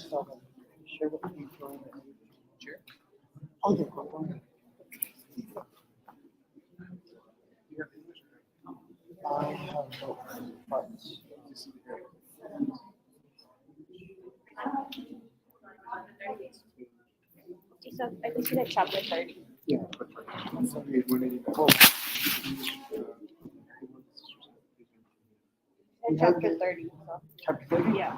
Share what you join the chair. Oh, yeah. I have both, but So I can see that chapter 30. yeah, but sorry, when Chapter 30. So. chapter 30? Yeah.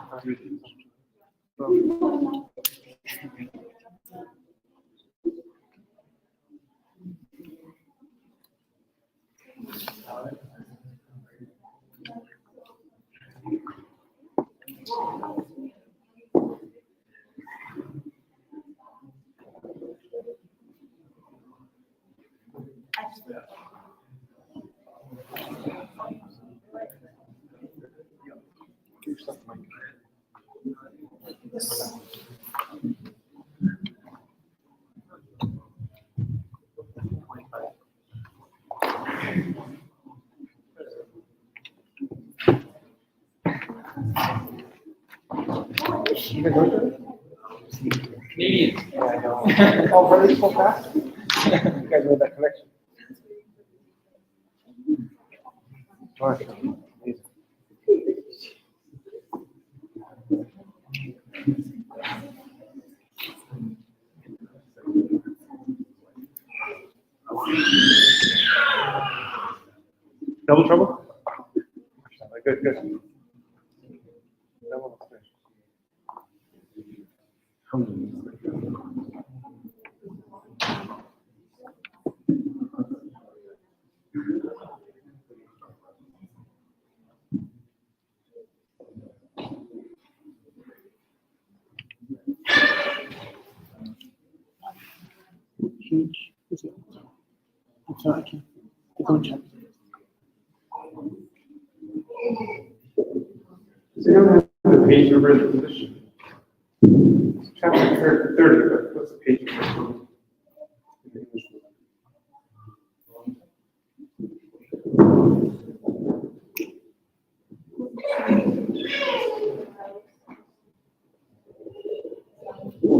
You can go to it? Yeah, I know. Oh, really so fast? You guys made that connection. Awesome. Double trouble? Good, good. Double trouble. Huge. Is it? I'm sorry, I can't. Don't check. Does anyone have the page number in the position? Chapter 30, but what's the page number?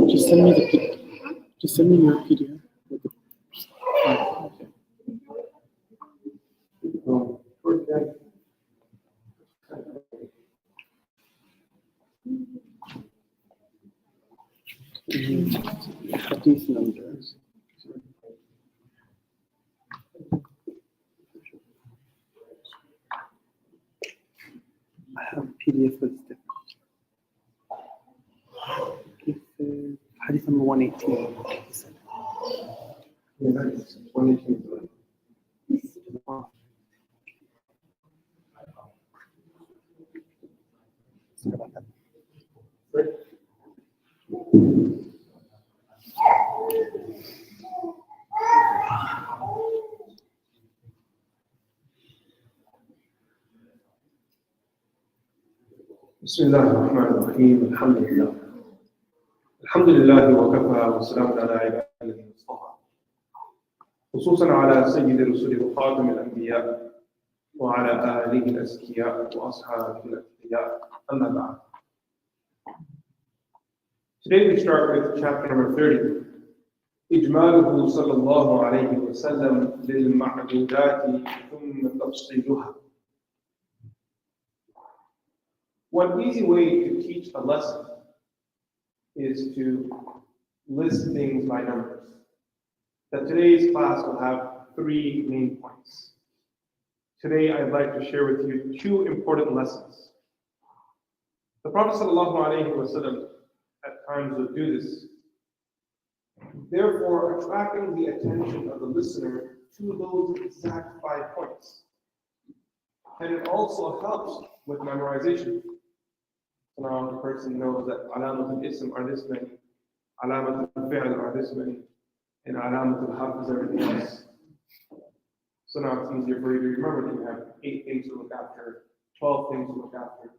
Just send me the just send me your PDF. With the, okay. Towards the end. These numbers. I have a PDF with different. Hadith number 118. Yeah, that's 22. Sorry about that. Right. بسم الله الرحمن الرحيم الحمد لله وكفى وسلام على عباده المصطفى خصوصا على سيد الرسل وخاتم الانبياء وعلى اله الازكياء واصحابه الاتقياء اما بعد. Today we start with chapter number 30. إجماله صلى الله عليه وسلم للمعدودات ثم تفصيلها. One easy way to teach a lesson is to list things by numbers. That today's class will have 3 main points. Today I'd like to share with you 2 important lessons. The Prophet ﷺ at times would do this, therefore attracting the attention of the listener to those exact 5 points. And it also helps with memorization. So now the person knows that alamat al-ism are this many, alamat al-fi'l are this many, and alamat al-harf is everything else. So now it's easier for you to remember that you have 8 things to look after, 12 things to look after.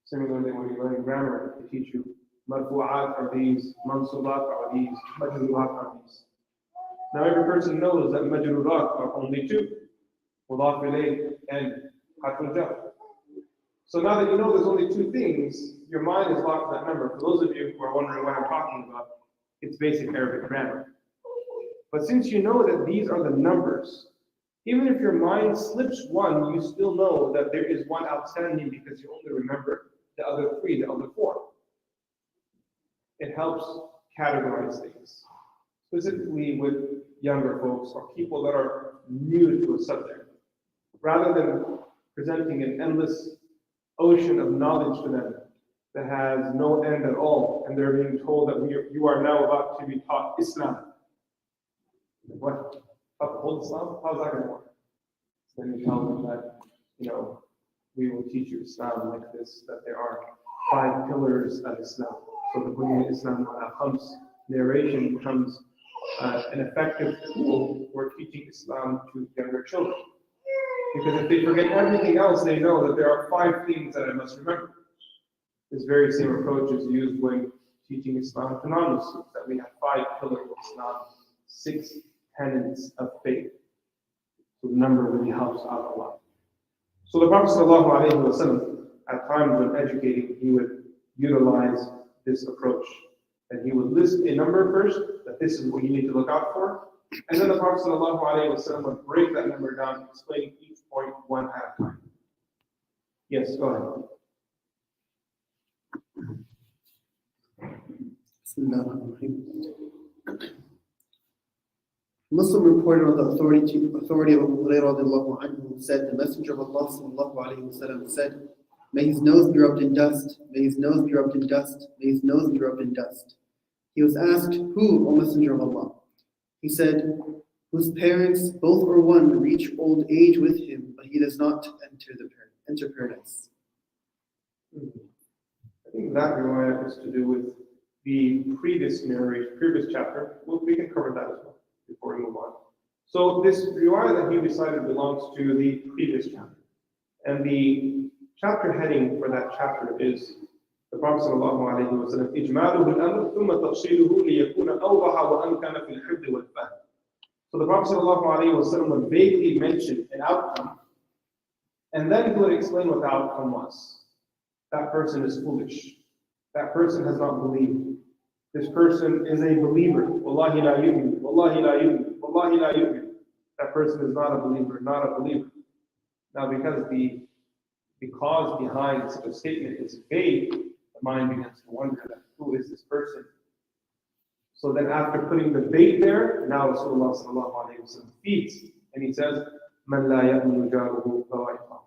Similarly, when you're learning grammar, they teach you marfu'at are these, mansubat are these, majrurat are these. Now every person knows that majrurat are only 2, mudaf ilayh and harf al-jar. So now that you know there's only two things, your mind is locked to that number. For those of you who are wondering what I'm talking about, it's basic Arabic grammar. But since you know that these are the numbers, even if your mind slips one, you still know that there is one outstanding because you only remember the other three, the other four. It helps categorize things, specifically with younger folks or people that are new to a subject. Rather than presenting an endless ocean of knowledge to them that has no end at all, and they're being told that you are now about to be taught Islam. What? Taught the whole Islam? How's that going to work? So then you tell them that, we will teach you Islam like this, that there are 5 pillars of Islam. So the Bunya Islam Khams narration becomes an effective tool for teaching Islam to younger children. Because if they forget everything else, they know that there are 5 things that I must remember. This very same approach is used when teaching Islam to non-Muslims, that we have 5 pillars of Islam, 6 tenets of faith. So the number really helps out a lot. So the Prophet ﷺ, at times when educating, he would utilize this approach. And he would list a number first, that this is what you need to look out for. And then the Prophet ﷺ would break that number down, explaining each point one at a time. Yes, go ahead. Muslim reported on the authority of Abu Hurairah said, the Messenger of Allah ﷺ said, may his nose be rubbed in dust, may his nose be rubbed in dust, may his nose be rubbed in dust. He was asked, who, O Messenger of Allah? He said, whose parents, both or one, reach old age with him, but he does not enter paradise. I think that riwayah has to do with the previous chapter. Well, we can cover that as well before we move on. So this riwayah that he recited belongs to the previous chapter. And the chapter heading for that chapter is the Prophet ﷺ, إِجْمَالُهُ الْأَمْرُ ثُمَّ تَفْصِيلُهُ لِيَكُونَ أَوْضَحَ وَأَمْكَنَ فِي الْحِفْظِ وَالْفَهْمِ. So the Prophet ﷺ would vaguely mention an outcome, and then he would explain what the outcome was. That person is foolish. That person has not believed. This person is a believer. Wallahi la yu'min. Wallahi la yu'min. Wallahi la yu'min. That person is not a believer, not a believer. Now, because the cause behind such a statement is vague, the mind begins to wonder that who is this person? So then after putting the bait there, now Rasulullah sallallahu alayhi wa sallam feeds, and he says, مَنْ لَا يَأْمُنُ جَارُهُ بَوَائِقَهُ,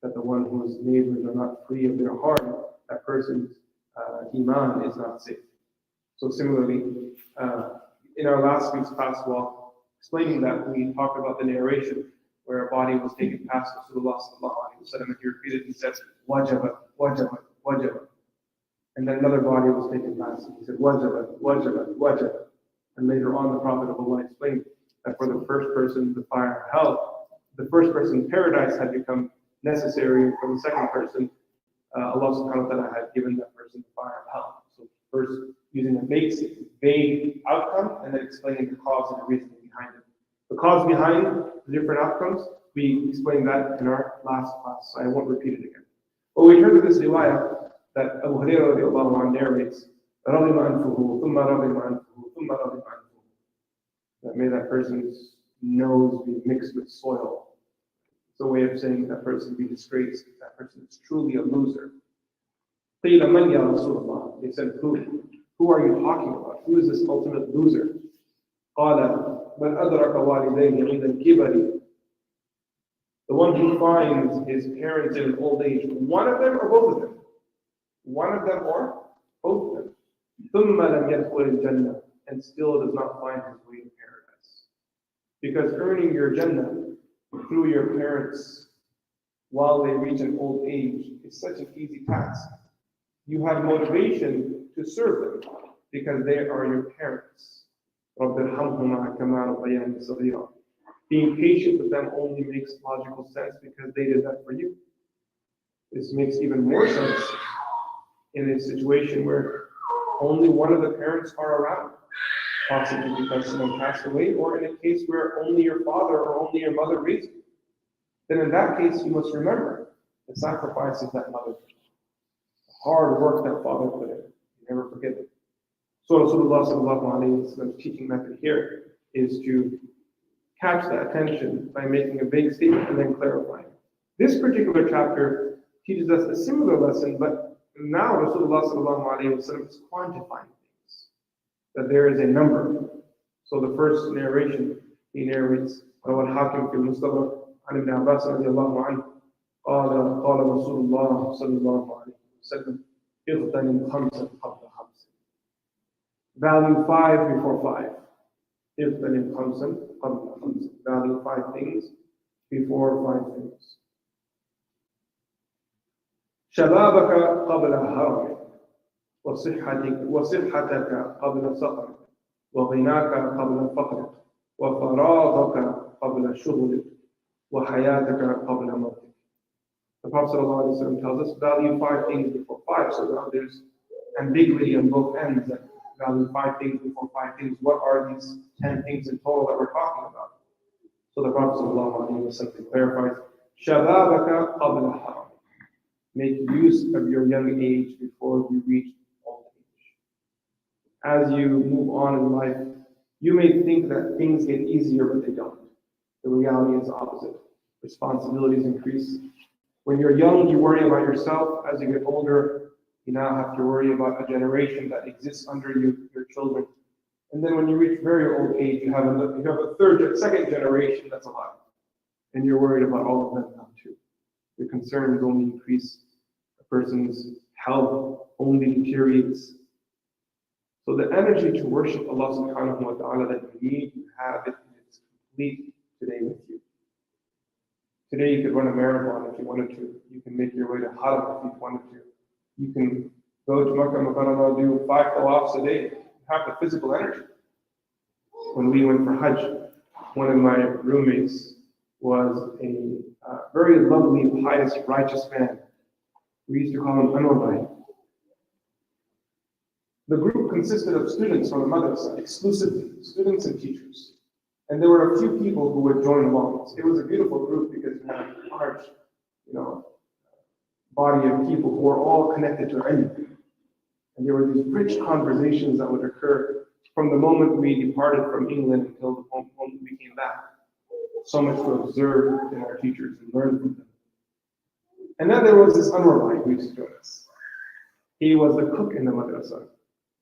that the one whose neighbors are not free of their harm, that person's iman is not safe. So similarly, in our last week's class, while explaining that, we talked about the narration where a body was taken past Rasulullah sallallahu alayhi wa sallam, and he repeatedly said, wajabat, wajabat, wajabat. And then another body was taken past, and he said, wajabat, wajabat, wajabat. And later on, the Prophet of Allah explained that for the first person, the fire of hell, the first person, paradise had become necessary, and for the second person, Allah subhanahu wa ta'ala had given that person the fire of hell. So first using a vague outcome, and then explaining the cause and the reasoning behind it. The cause behind the different outcomes, we explained that in our last class, so I won't repeat it again. But we turn to this riwayah that Abu Hurairah radiallahu anhu narrates, رَغِمَ أَنْفُهُ ثُمَّ رَغِمَ أَنْفُهُ ثُمَّ رَغِمَ أَنْفُهُ, that may that person's nose be mixed with soil. It's a way of saying that person be disgraced, that person is truly a loser. قِيلَ مَنْ يَا رَسُولَ اللَّهِ, they said, who are you talking about? Who is this ultimate loser? قَالَ مَنْ أَدْرَكَ وَالِدَيْهِ عِنْدَ الْكِبَرِ, the one who finds his parents in an old age, one of them or both of them? One of them or both of them. ثُمَّ لَمْ يَدْخُلِ الْجَنَّةِ, and still does not find his way to paradise. Because earning your Jannah through your parents while they reach an old age is such an easy task. You have motivation to serve them because they are your parents. رَبِّ ارْحَمْهُمَا كَمَا رَبَّيَانِي صَغِيرًا. Being patient with them only makes logical sense because they did that for you. This makes even more sense in a situation where only one of the parents are around, possibly because someone passed away, or in a case where only your father or only your mother raised you. Then in that case, you must remember the sacrifices that mother did, the hard work that father put in. You never forget it. So Rasulullah sallallahu alayhi wa sallam's teaching method here is to catch the attention by making a big statement and then clarifying. This particular chapter teaches us a similar lesson, but now Rasulullah sallallahu alayhi wa sallam is quantifying things, that there is a number. So the first narration, he narrates, روى الحاكم في المستدرك عن ابن عباس رضي الله عنه قال رسول الله صلى الله عليه وسلم اغتنم خمسا قبل خمس. Value 5 before 5. اغتنم خمسا قبل خمس. Value 5 things before 5 things. شبابك قبل هرمك وصحتك قبل سقمك وغناك قبل فقرك وفراغك قبل شغلك وحياتك قبل موتك. The Prophet ﷺ tells us value 5 things before 5. So now there's ambiguity on both ends. That value 5 things before 5 things. What are these 10 things in total that we're talking about? So the Prophet ﷺ clarifies, شبابك قبل هرمك. Make use of your young age before you reach old age. As you move on in life, you may think that things get easier, but they don't. The reality is the opposite. Responsibilities increase. When you're young, you worry about yourself. As you get older, you now have to worry about a generation that exists under you, your children. And then when you reach very old age, you have a second generation that's alive. And you're worried about all of them now too. Your concerns only increase. A person's health only deteriorates. So the energy to worship Allah subhanahu wa ta'ala that you need, you have it, it's complete today with you. Today you could run a marathon if you wanted to. You can make your way to halaqah if you wanted to. You can go to Makkah Mukarramah, do 5 tawafs a day. You have the physical energy. When we went for Hajj, one of my roommates was a very lovely, pious, righteous man. We used to call him Anwar. The group consisted of students from the madrasa, exclusively, students and teachers. And there were a few people who would join along. It was a beautiful group because we had a large, body of people who were all connected to ilm. And there were these rich conversations that would occur from the moment we departed from England until the moment we came back. So much to observe in our teachers and learn from them. And then there was this Anwar who used to join us. He was the cook in the madrasa,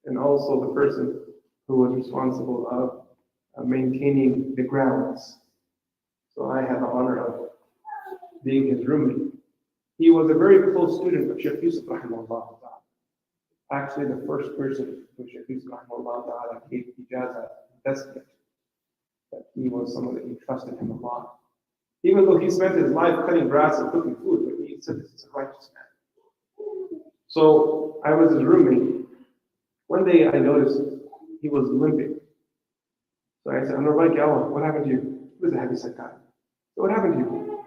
and also the person who was responsible of maintaining the grounds. So I had the honor of being his roommate. He was a very close student of Shaykh Yusuf rahimahullah. Actually, the first person who Shaykh Yusuf rahimahullah gave ijazah testament that he was someone that he trusted him a lot. Even though he spent his life cutting grass and cooking food, but he said this is a righteous man. So I was his roommate. One day I noticed he was limping. So I said, what happened to you? He was a heavy set guy. So what happened to you?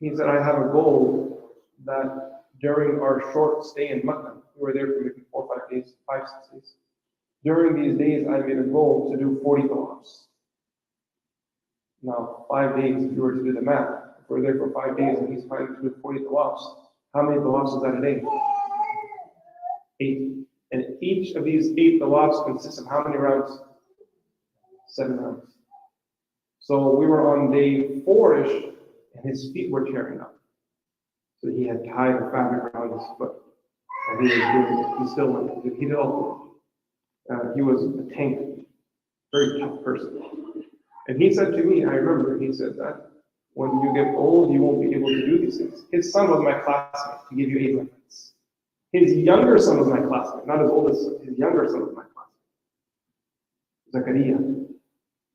He said, I have a goal that during our short stay in Makkah, we were there for maybe 4 or 5 days, 5, 6 days. During these days, I made a goal to do 40 tawafs. Now, 5 days, if you were to do the math, if we're there for 5 days and he's planning to do 40 tawafs, how many tawafs is that a day? 8. And each of these 8 tawafs consists of how many rounds? 7 rounds. So we were on day 4-ish, and his feet were tearing up. So he had tied a fabric around his foot. And he was doing it. He still went. He did all of it. He was a tank, very tough person. And he said to me, I remember, he said that when you get old, you won't be able to do these things. His son was my classmate, to give you 8 reference. His younger son was my classmate, not his oldest son. His younger son was my classmate, Zakaria.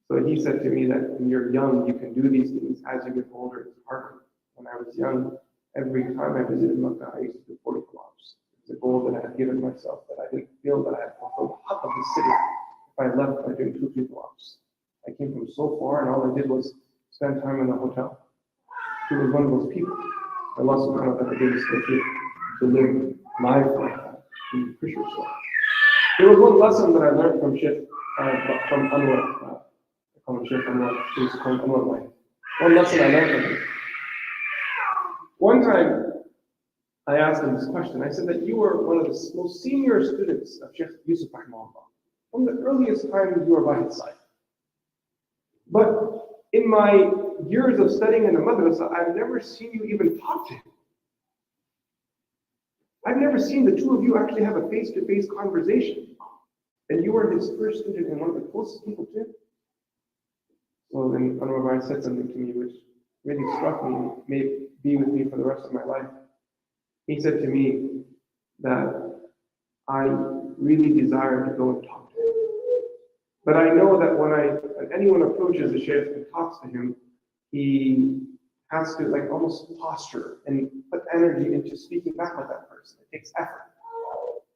So he said to me that when you're young, you can do these things. As you get older, it's harder. When I was young, every time I visited Makkah, I used to do 40 tawafs. It's a goal that I had given myself, that I didn't feel that I had fulfilled the haqq of the city if I left by doing 2 tawafs. I came from so far, and all I did was spend time in the hotel. He was one of those people. Allah subhanahu wa ta'ala gave us the gift to live life like that, to push yourself. There was one lesson that I learned from Shaykh, from Anwar. Shaykh Anwar, he was called Anwar. One lesson I learned from him. One time, I asked him this question. I said that you were one of the most senior students of Shaykh Yusuf Rahimahullah. From the earliest times you were by his side. But in my years of studying in the madrasa, I've never seen you even talk to him. I've never seen the two of you actually have a face-to-face conversation. And you were his first student and one of the closest people to him. So then Anwar said something to me which really struck me, may be with me for the rest of my life. He said to me that I really desire to go and talk to him. But I know that when anyone approaches the Shaykh and talks to him, he has to like almost posture and put energy into speaking back with that person. It takes effort.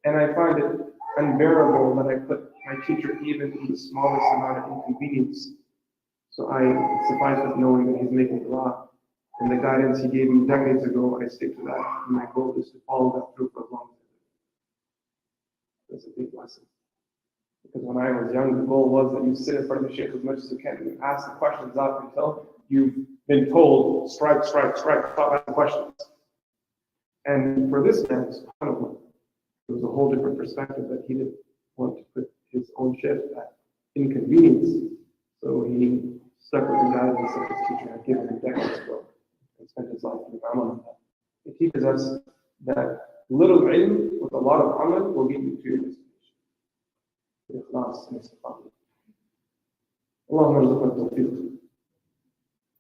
And I find it unbearable that I put my teacher even in the smallest amount of inconvenience. So I suffice with knowing that he's making dua. And the guidance he gave me decades ago, I stick to that. And my goal is to follow that through for as long as I live. That's a big lesson. Because when I was young, the goal was that you sit in front of the Shaykh as much as you can and you ask the questions up until you've been told, strike, strike, strike, stop asking questions. And for this man, subhanAllah, it was a whole different perspective that he didn't want to put his own Shaykh at inconvenience. So he stuck with the guidance that his teacher had given him decades ago and spent his life in amal on that. It teaches us that little ilm with a lot of amal will get you to your destination. الإخلاص والاستقامة. اللهم ارزقنا التوفيق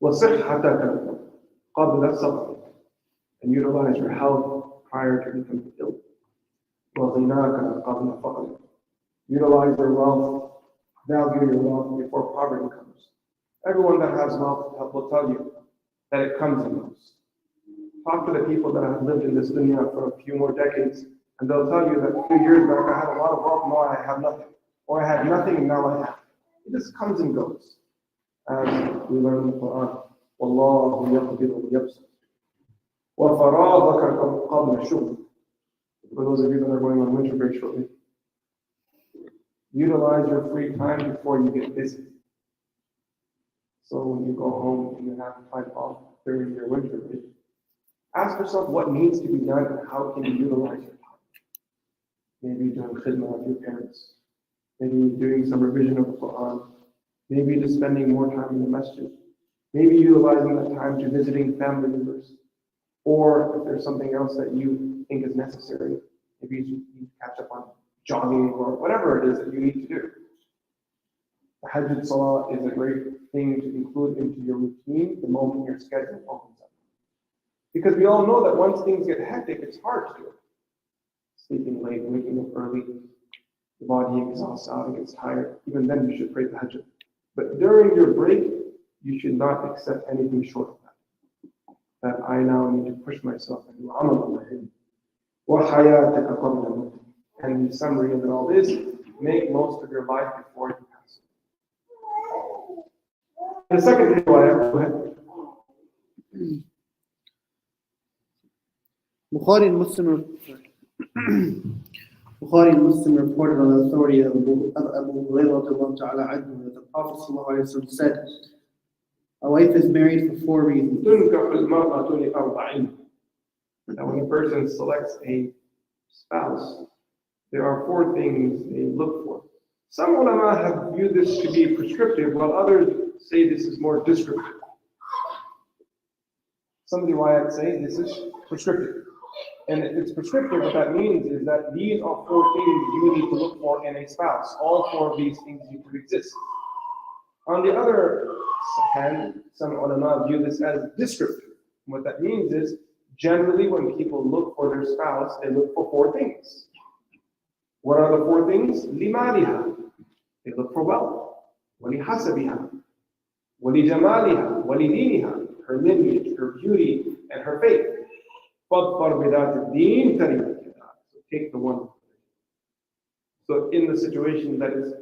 وصحتك قبل سقطك, and utilize your health prior to becoming ill. وغناك قبل فقرك, utilize your wealth, value your wealth before poverty comes. Everyone that has wealth will tell you that it comes and goes. Talk to the people that have lived in this dunya for a few more decades, and they'll tell you that a few years back I had a lot of wealth, now I have nothing. Or I had nothing and now I have. It just comes and goes. As we learn in the Quran, وَاللَّهُ يَقْبِضُ وَيَبْسُطُ وَفَرَاغَكَ قَبْلَ الشُّغْلِ. For those of you that are going on winter break shortly, utilize your free time before you get busy. So when you go home and you have time off during your winter break, ask yourself what needs to be done and how can you utilize your time. Maybe doing khidmah of your parents. Maybe doing some revision of the Quran, maybe just spending more time in the masjid, maybe utilizing that time to visiting family members, or if there's something else that you think is necessary, maybe you need to catch up on jogging or whatever it is that you need to do. The Hajj Salah is a great thing to include into your routine the moment your schedule opens up. Because we all know that once things get hectic, it's hard to do it. Sleeping late, waking up early, the body exhausts out and gets tired. Even then, you should pray the Hajj. But during your break, you should not accept anything short of that. That I now need to push myself and do amal on. And the summary of it all is, make most of your life before you pass. The second riwayah, go ahead. Bukhari and Muslim reported on the authority of Abu Hurairah that the Prophet ﷺ said, a wife is married for 4 reasons. Now when a person selects a spouse, there are 4 things they look for. Some ulama have viewed this to be prescriptive, while others say this is more descriptive. Some of the riwayat say this is prescriptive. And if it's prescriptive, what that means is that these are 4 things you need to look for in a spouse. All 4 of these things need to exist. On the other hand, some ulama view this as descriptive. What that means is, generally when people look for their spouse, they look for 4 things. What are the 4 things? لِمَالِهَا. They look for wealth. وَلِحَسَبِهَا. وَلِجَمَالِهَا. وَلِدِينِهَا. Her lineage, her beauty, and her faith. فَاظْفَرْ بِذَاتِ الدِّينِ تَرِبَتْ يَدَاكَ. So take the one. So in the situation that is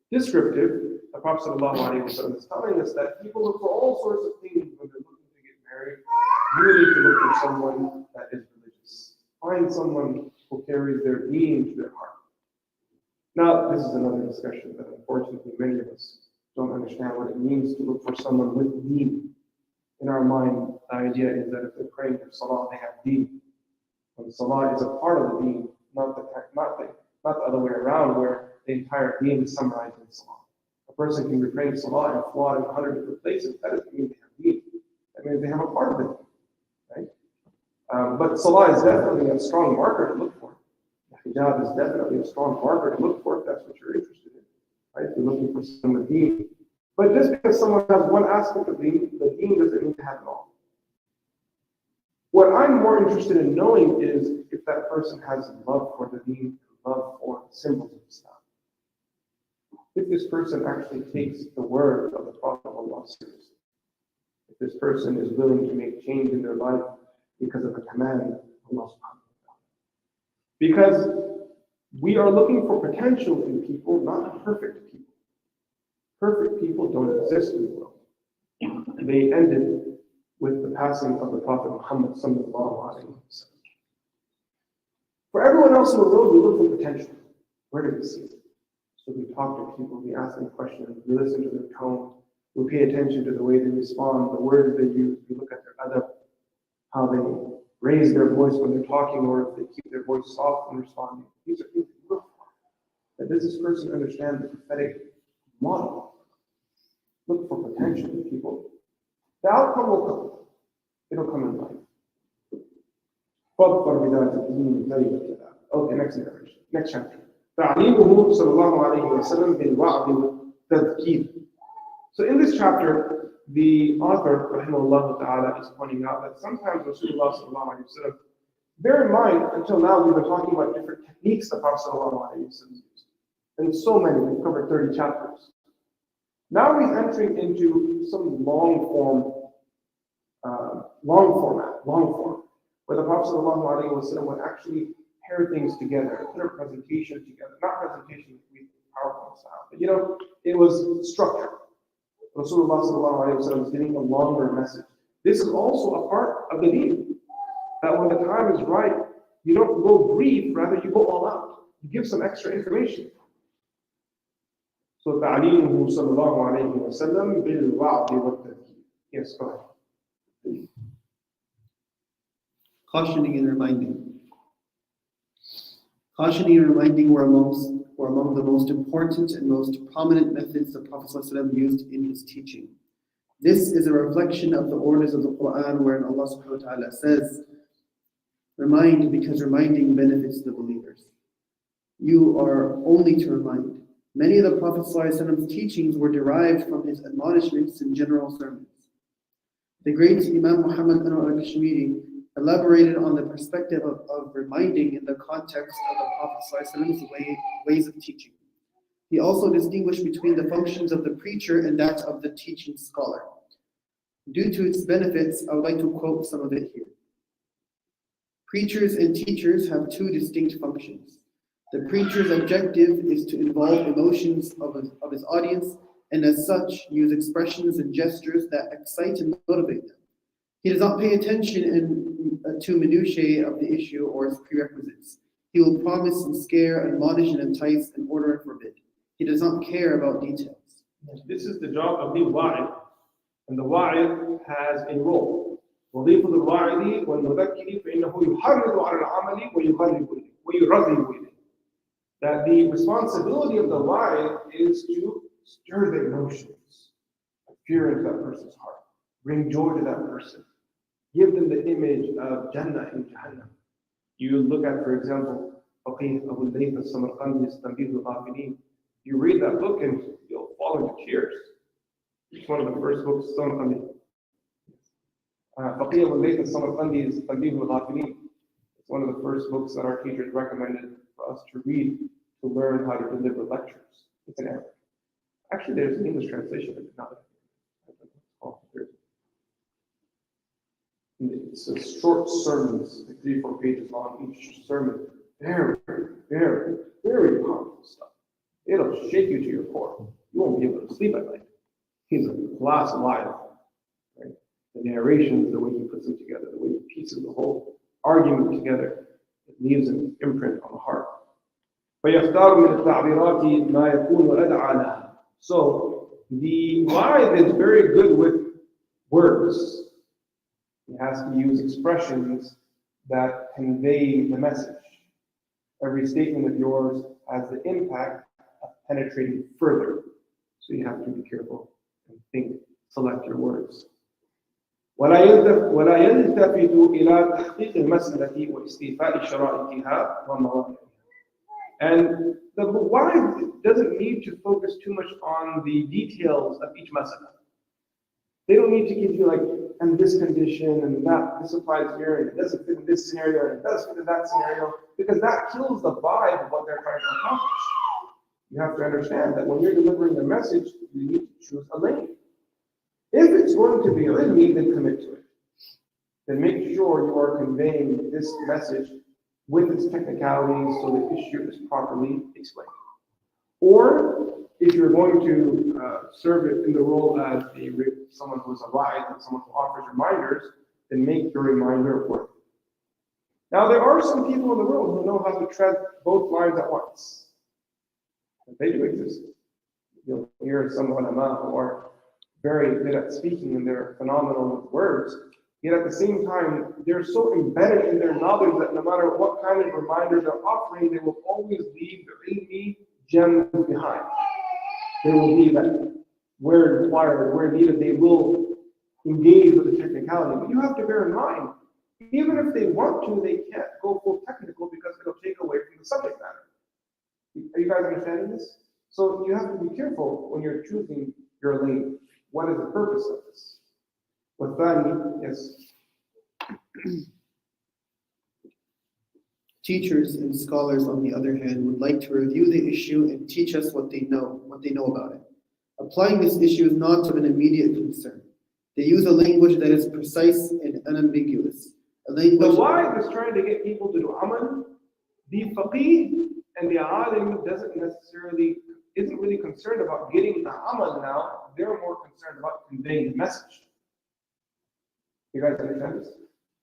descriptive, the Prophet ﷺ is telling us that people look for all sorts of things when they're looking to get married. You need to look for someone that is religious. Find someone who carries their deen to their heart. Now, this is another discussion that unfortunately many of us don't understand what it means to look for someone with deen. In our mind, the idea is that if they're praying for salah, they have deen. And salah is a part of the deen, not the other way around, where the entire deen is summarized in salah. A person can be praying salah and flawed in 100 different places. That doesn't mean they have deen. That means they have a part of it, right? But salah is definitely a strong marker to look for. Hijab is definitely a strong marker to look for if that's what you're interested in, right? If you're looking for some with deen. But just because someone has one aspect of deen, the deen doesn't mean to have it all. What I'm more interested in knowing is if that person has love for the deen, love for the symbols of Islam. If this person actually takes the word of the Prophet of Allah seriously. If this person is willing to make change in their life because of a command of Allah subhanahu wa ta'ala. Because we are looking for potential in people, not perfect people. Perfect people don't exist in the world. They ended with the passing of the Prophet Muhammad sallallahu alaihi wasallam. For everyone else in the world, we look for potential. Where do we see it? So we talk to people, we ask them questions, we listen to their tone, we pay attention to the way they respond, the words they use, we look at their adab, how they raise their voice when they're talking, or if they keep their voice soft when responding. These are things we look for. That does this person understand the prophetic model? Look for potential in people. The outcome will come. It'll come in life. Okay, next narration. Next chapter. تعليمه صلى الله عليه وسلم بالوعظ والتذكير. So in this chapter, the author, rahimahullah ta'ala, is pointing out that sometimes Rasulullah sallallahu alayhi wa sallam, bear in mind, until now we've been talking about different techniques the Prophet sallallahu alayhi wa sallam used. And so many, we've covered 30 chapters. Now he's entering into some long form, where the Prophet ﷺ would actually pair things together, put a presentation together. Not presentation with PowerPoint style, but it was structured. Rasulullah ﷺ was giving a longer message. This is also a part of the deen. That when the time is right, you don't go brief, rather you go all out. You give some extra information. So تعليمه صلى الله عليه وسلم بالوعظ والتذكير. Yes, go ahead. Cautioning and reminding. Cautioning and reminding were among the most important and most prominent methods the Prophet ﷺ used in his teaching. This is a reflection of the orders of the Quran, wherein Allah subhanahu wa ta'ala says, "Remind, because reminding benefits the believers." You are only to remind. Many of the Prophet ﷺ's teachings were derived from his admonishments and general sermons. The great Imam Muhammad al-Kashmiri elaborated on the perspective of reminding in the context of the Prophet ﷺ's ways of teaching. He also distinguished between the functions of the preacher and that of the teaching scholar. Due to its benefits, I would like to quote some of it here. Preachers and teachers have two distinct functions. The preacher's objective is to involve emotions of his audience, and as such, use expressions and gestures that excite and motivate them. He does not pay attention to minutiae of the issue or its prerequisites. He will promise and scare, admonish and entice, and order and forbid. He does not care about details. This is the job of the wa'id, and the wa'id has a role. وظيفة الواعظ والمذكر فإنه يحرض على العمل ويرغب إليه. That the responsibility of the wa'id is to stir the emotions, fear into that person's heart, bring joy to that person, give them the image of Jannah and Jahannam. You look at, for example, Faqih Abdul Samarqandi's Tanbih al-Ghafilin. You read that book and you'll fall into tears. It's one of the first books, Samarqandi. Faqih Abdul Samarqandi's Tanbih al-Ghafilin. It's one of the first books that our teachers recommended for us to read to learn how to deliver lectures. It's in Arabic. Actually, there's an English translation of it now. It's a short sermons, like 3-4 pages long each sermon. Very, very, very powerful stuff. It'll shake you to your core. You won't be able to sleep at night. He's a class live. Right? The narrations, the way he puts them together, the way he pieces the whole argument together, it leaves an imprint on the heart. فَيَخْتَارُ مِنَ التَّعْبِيرَاتِ مَا يَكُونُ أَدْعَى لَهَا. So the wa'id is very good with words. He has to use expressions that convey the message. Every statement of yours has the impact of penetrating further. So you have to be careful and think, select your words. ولا يلتفت إلى تحقيق المسألة واستيفاء شرائطها ومواقعها. And the why doesn't need to focus too much on the details of each mas'ala. They don't need to give you like, and this condition, and that, this applies here, and it doesn't fit in this scenario, and it does fit in that scenario, because that kills the vibe of what they're trying to accomplish. You have to understand that when you're delivering a message, you need to choose a lane. If it's going to be ilmi, then commit to it. Then make sure you are conveying this message with its technicalities so the issue is properly explained. Or if you're going to serve it in the role as someone who is a ride, and someone who offers reminders, then make your reminder work. Now there are some people in the world who know how to tread both lines at once. They do exist. You'll hear some ulama who are very good at speaking and they're phenomenal with words, yet at the same time, they're so embedded in their knowledge that no matter what kind of reminder they're offering, they will always leave the ilmi gems behind. There will be that where required, where needed, they will engage with the technicality. But you have to bear in mind, even if they want to, they can't go full technical because it'll take away from the subject matter. Are you guys understanding this? So you have to be careful when you're choosing your lane. What is the purpose of this? With that, yes. Teachers and scholars, on the other hand, would like to review the issue and teach us what they know about it. Applying this issue is not of an immediate concern. They use a language that is precise and unambiguous. A language. The why is trying to get people to do amal. The faqih and the alim isn't really concerned about getting the amal now. They're more concerned about conveying the message. You guys understand this?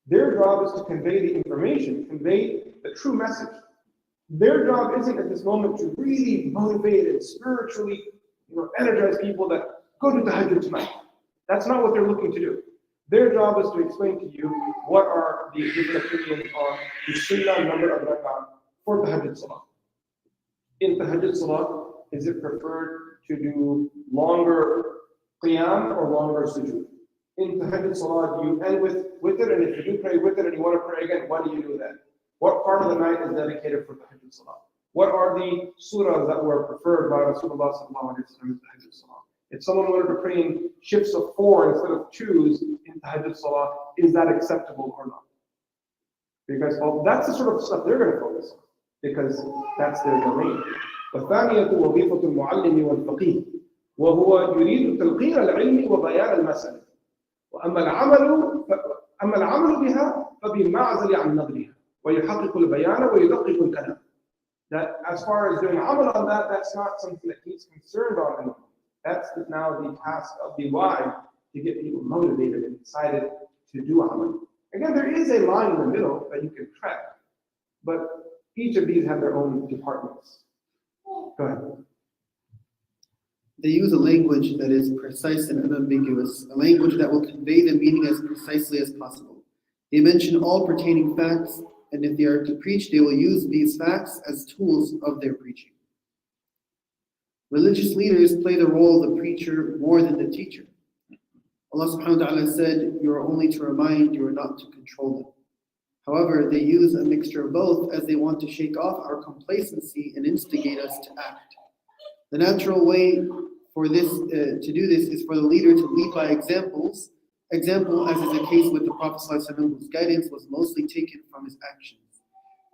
Their job is to convey the information, convey the true message. Their job isn't at this moment to really motivate and spiritually, energize people that go to tahajjud tonight. That's not what they're looking to do. Their job is to explain to you what are the different opinions on the sunnah number of rak'ah for tahajjud salah. In tahajjud salah, is it preferred to do longer qiyam or longer sujood? In tahajjud salah, do you end with it? And if you do pray with it and you want to pray again, what do you do then? What part of the night is dedicated for tahajjud salah? What are the surahs that were preferred by Rasulullah sallallahu alaihi wasallam in tahajjud salah? If someone wanted to pray in shifts of 4 instead of 2s in tahajjud salah, is that acceptable or not? Because that's the sort of stuff they're going to focus on, because that's their domain. والثانية وظيفة المعلم والفقيه وهو يريد تلقين العلم وبيان المسألة. أما العمل بها فبالمعزل عن نقلها ويحقق البيان ويدقق الكلام. That as far as doing amal on that, that's not something that he's concerned on anymore. That's now the task of the why to get people motivated and excited to do amal. Again, there is a line in the middle that you can tread, but each of these have their own departments. Go ahead. They use a language that is precise and unambiguous, a language that will convey the meaning as precisely as possible. They mention all pertaining facts, and if they are to preach, they will use these facts as tools of their preaching. Religious leaders play the role of the preacher more than the teacher. Allah subhanahu wa ta'ala said, "You are only to remind, you are not to control them." However, they use a mixture of both as they want to shake off our complacency and instigate us to act. The natural way for this to do this is for the leader to lead by example, as is the case with the Prophet ﷺ, whose guidance was mostly taken from his actions.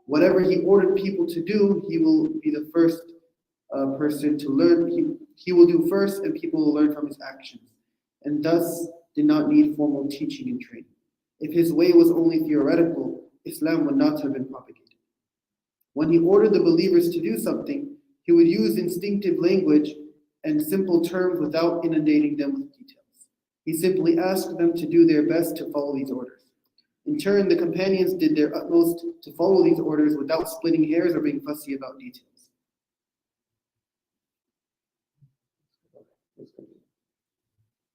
Whatever he ordered people to do, he will be the first person to learn. He will do first, and people will learn from his actions, and thus did not need formal teaching and training. If his way was only theoretical, Islam would not have been propagated. When he ordered the believers to do something, he would use instinctive language and simple terms without inundating them with details. He simply asked them to do their best to follow these orders. In turn, the companions did their utmost to follow these orders without splitting hairs or being fussy about details.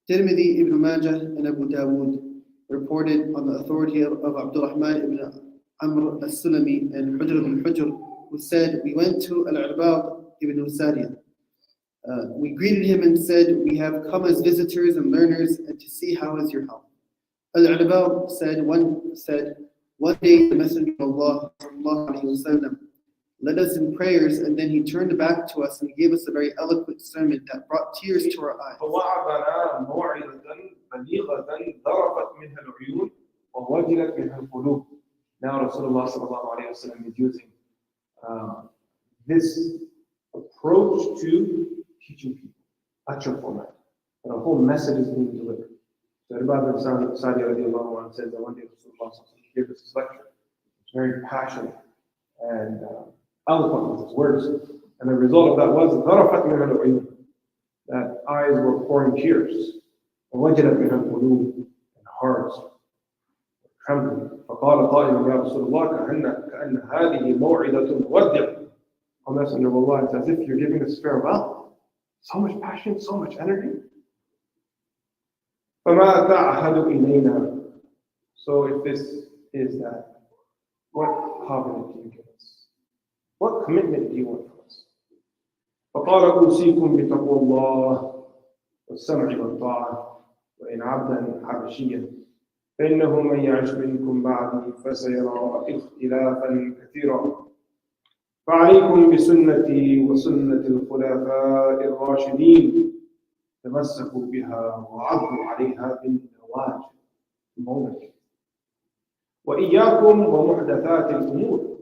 Tirmidhi, Ibn Majah, and Abu Dawood reported on the authority of Abdul ibn Amr al-Sulami and Hujr al-Hujr, who said, we went to Al-Irbad ibn Usariya. We greeted him and said, we have come as visitors and learners and to see how is your health. Al-Irbad said, one day the Messenger of Allah sallallahu alayhi wa sallam led us in prayers, and then he turned back to us and gave us a very eloquent sermon that brought tears to our eyes. فوعظنا موعظة بليغة ذرفت منها العيون ووجلت منها القلوب. Now Rasulullah sallallahu alayhi wa sallam is using this approach to teaching people, lecture format, and a whole message is being delivered. So Ibn Sa'di radiallahu anhu says that one day Rasulullah sallallahu alayhi wa sallam gave us this lecture. It's very passionate and eloquent with his words, and the result of that was ذرفت منها العيون, that eyes were pouring tears, ووجلت منها القلوب, and hearts were trembling. فقال قائل يا رسول الله كأن هذه موعظة مودع. O Messenger of Allah, it's as if you're giving us farewell. So much passion, so much energy. فما تعهد إلينا. So if this is that, what covenant do you give us? What commitment do you want from us? فقال أوصيكم بتقوى الله والسمع والطاعة وإن عبدا حبشيا فإنه من يعش منكم بعدي فسيرى اختلافا كثيرا فعليكم بسنتي وسنة الخلفاء الراشدين تمسكوا بها وعضوا عليها بالنواجذ وإياكم ومحدثات الأمور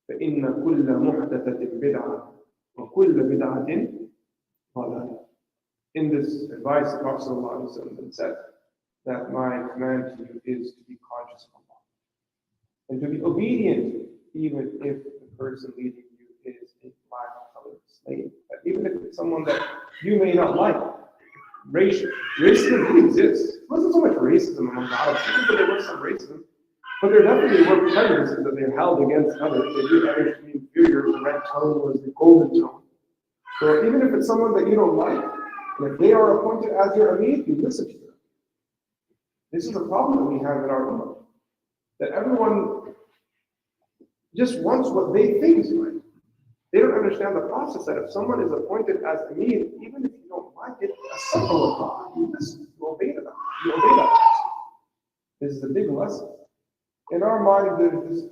فإن كل محدثة بدعة وكل بدعة ضلالة. In this advice, the Prophet ﷺ said that my command to you is to be conscious of Allah and to be obedient, even if the person leading you is a black-colored slave. Even if it's someone that you may not like. Racism exists. It wasn't so much racism among the Arabs, even though there was some racism, but there definitely were prejudices that they held against others. They viewed others to be inferior. The red tone was the golden tone. So even if it's someone that you don't like, and if they are appointed as your Amir, you listen to them. This is a problem that we have in our ummah. That everyone just wants what they think is right. They don't understand the process that if someone is appointed as Amir, even if you don't like it, you listen, you obey that. You obey that person. This is a big lesson. In our mind, there's this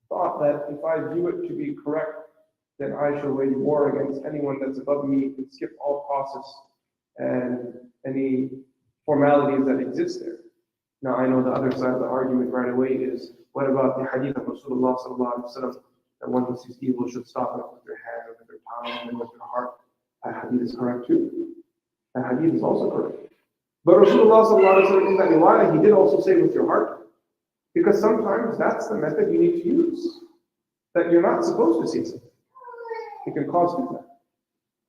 thought that if I view it to be correct, then I shall wage war against anyone that's above me and skip all process and any formalities that exist there. Now, I know the other side of the argument right away is, what about the hadith of Rasulullah sallallahu alaihi wasallam, that one who sees evil should stop it with their hand, or with their tongue, and with their heart? That hadith is correct too. That hadith is also correct. But Rasulullah sallallahu alaihi wasallam in that riwayah, he did also say with your heart, because sometimes that's the method you need to use. That you're not supposed to say something. It can cause fitna.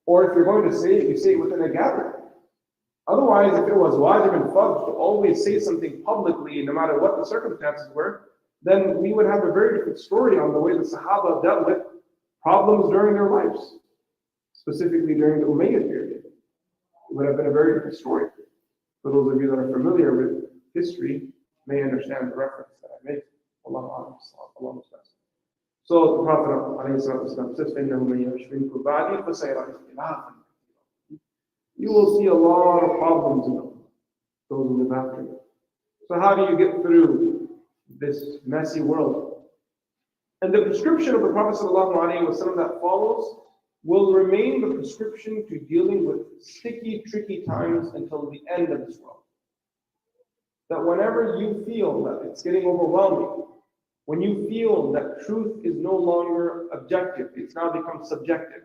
Or if you're going to say it, you say it within a gathering. Otherwise, if it was wajib and fard to always say something publicly, no matter what the circumstances were, then we would have a very different story on the way the Sahaba dealt with problems during their lives, specifically during the Umayyad period. It would have been a very different story. For those of you that are familiar with history, may understand the reference that I make. Allah knows best. So the Prophet says, you will see a lot of problems in them, those who live after you. So how do you get through this messy world? And the prescription of the Prophet ﷺ that follows will remain the prescription to dealing with sticky, tricky times until the end of this world. That whenever you feel that it's getting overwhelming, when you feel that truth is no longer objective, it's now become subjective.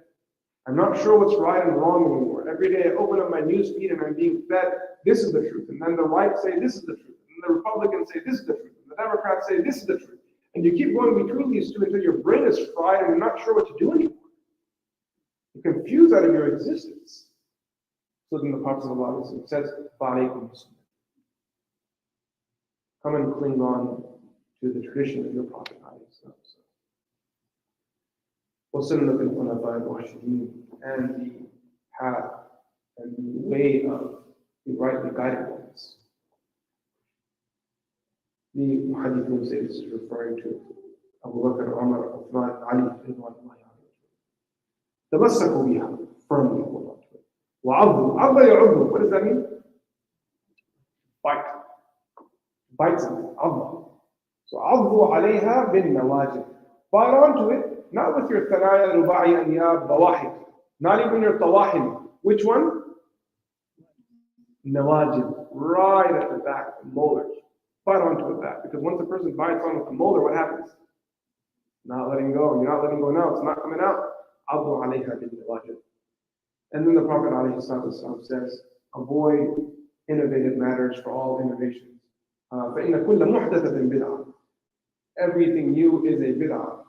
I'm not sure what's right and wrong anymore. Every day I open up my news feed and I'm being fed, this is the truth. And then the right say, this is the truth. And the Republicans say, this is the truth. And the Democrats say, this is the truth. And you keep going between these two until your brain is fried and you're not sure what to do anymore. You're confused out of your existence. So then the Prophet ﷺ says, come and cling on to the tradition of your Prophet. And the path and the way of the rightly guided ones. The Muhaddithun say this is referring to Abu Bakr, Umar, Uthman, Ali, Ridwanullahi alayhim. تمسكوا بها, firmly hold on to it. وعضوا, عض يعض, what does that mean? Bite. Bite something, عض. So عضوا عليها بالنواجذ. Bite onto it, not with your ثنايا, رباعي, أنياب, ضواحي. Not even your طواحن. Which one? Nawajid, right at the back, the molars. Bite onto it back. Because once a person bites on with a molar, what happens? Not letting go. You're not letting go now. It's not coming out. عضوا عليها بالنواجذ. And then the Prophet ﷺ says, avoid innovative matters for all innovations. فإن كل محدثة بدعة. Everything new is a bid'ah,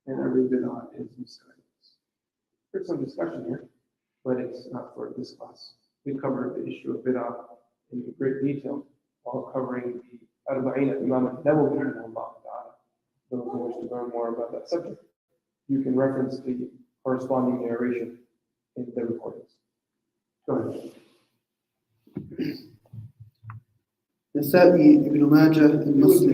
and every bid'ah is misguidance. There's some discussion here, but it's not for this class. We covered the issue of bid'ah in great detail while covering the Arba'in Imam al-Nawawi rahimahullah ta'ala. Those who wish to learn more about that subject, you can reference the corresponding narration in the recordings. Go ahead. Nasa'i, Ibn Majah, and Muslim.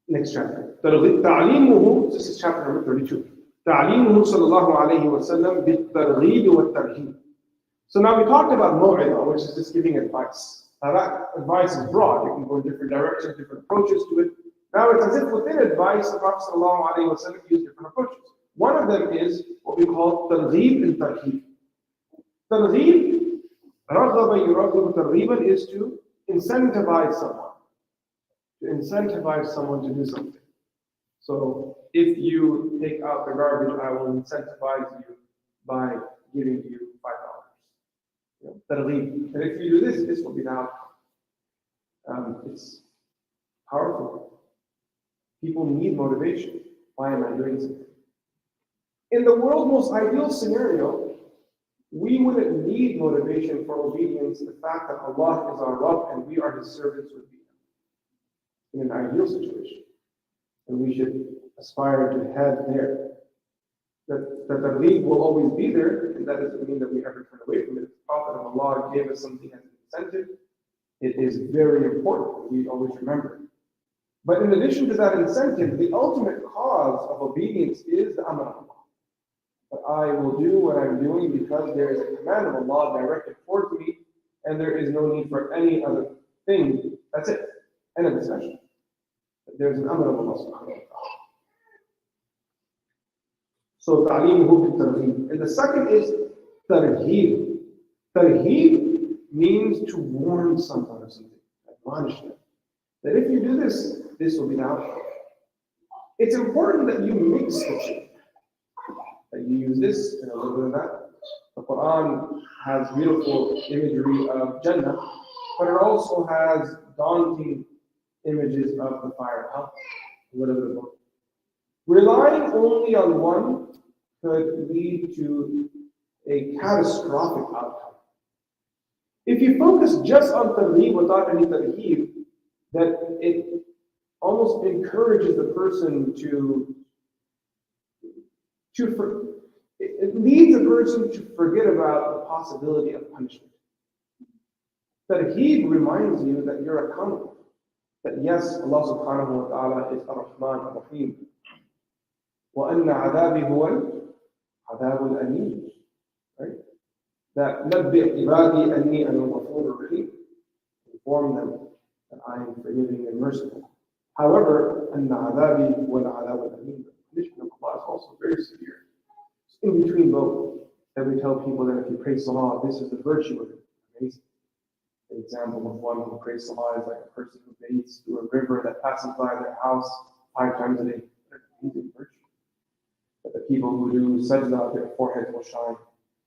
Next chapter. تعليمه, this is chapter number 32. تعليمه صلى الله عليه وسلم بالترغيب والترهيب. So now we talked about maw'idah, which is just giving advice. Now that advice is broad. You can go in different directions, different approaches to it. Now it's as if within advice, the Prophet sallallahu alaihi wasallam used different approaches. One of them is what we call targhib and tarhib. Targhib, raghaba yuraghibu targhiban, is to incentivize someone. To incentivize someone to do something. So if you take out the garbage, I will incentivize you by giving you $5. Targhib. And if you do this, this will be the outcome. It's powerful. People need motivation. Why am I doing something? In the world's most ideal scenario, we wouldn't need motivation for obedience. The fact that Allah is our Rabb and we are His servants would be in an ideal situation. And we should aspire to head there. That the targhib will always be there, and that doesn't mean that we ever turn away from it. The Prophet of Allah gave us something as an incentive. It is very important. We always remember. But in addition to that incentive, the ultimate cause of obedience is the amr of Allah. But I will do what I'm doing because there is a command of Allah directed towards me, and there is no need for any other thing. That's it. End of discussion. There's an amr of Allah subhanahu wa ta'ala. So ta'limuhu bil-targhib. And the second is tarheeb. Tarheeb means to warn someone of something, admonish them. That if you do this, this will be the outcome. It's important that you mix the two. That you use this and a little bit of that. The Quran has beautiful imagery of Jannah, but it also has daunting images of the fire of hell. A little bit of both. Relying only on one could lead to a catastrophic outcome. If you focus just on tarheeb without any tarheeb, that it almost encourages the person it leads a person to forget about the possibility of punishment. Tarheeb reminds you that you're accountable. That yes, Allah subhanahu wa ta'ala is ar-Rahman ar-Rahim. وَأَنَّ عَذَابِي هُوَ الْعَذَابُ الْأَلِيمُ. Right? That نَبِّئْ عِبَادِي أَنِّي أَنَا الْغَفُورُ الرَّحِيمُ. Inform them that I am forgiving and merciful. However, أَنَّ عَذَابِي هُوَ الْعَذَابُ الْأَلِيمُ. The punishment of Allah is also very severe. It's in between both. That we tell people that if you pray salah, this is the virtue of it. Amazing. The example of one who prays salah is like a person who bathes through a river that passes by their house 5 times a day. Amazing virtue. That the people who do sajda, their foreheads will shine.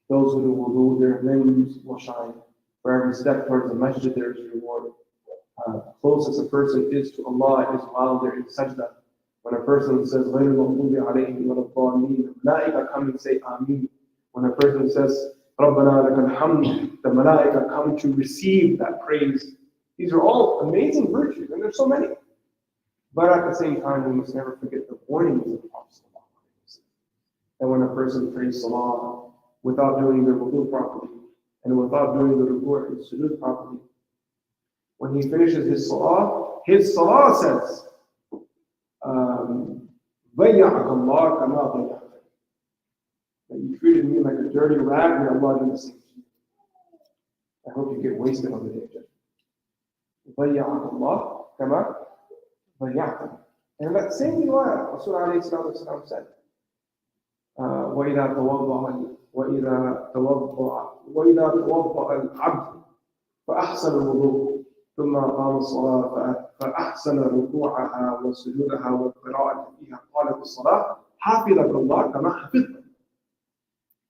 Those who do wudu, their limbs will shine. For every step towards the masjid, there is reward. Closest a person is to Allah is while they're in sajda. When a person says, غَيْرِ الْمَغْضُوبِ عَلَيْهِمْ وَلَا الضَّالِّينَ, the malaika come and say, Ameen. When a person says, رَبَّنَا لَكَ الْحَمْدُ, the malaika come to receive that praise. These are all amazing virtues, and there's so many. But at the same time, we must never forget the warnings of the Prophet. And when a person prays salah without doing the wudu properly, and without doing the ruku' and sujood properly, when he finishes his salah says, ضيعك الله كما ضيعتني. That you treated me like a dirty rag, may Allah do the same to you. I hope you get wasted on the day of judgment. ضيعك الله كما ضيعتني. And that same riwayah, Rasul alayhi salatu wasalam said, وإذا توضأ العبد فأحسن الوضوء ثم قام الصلاة فأحسن ركوعها وسجودها والقراءة فيها قال في الصلاة حفظك الله كما حفظت.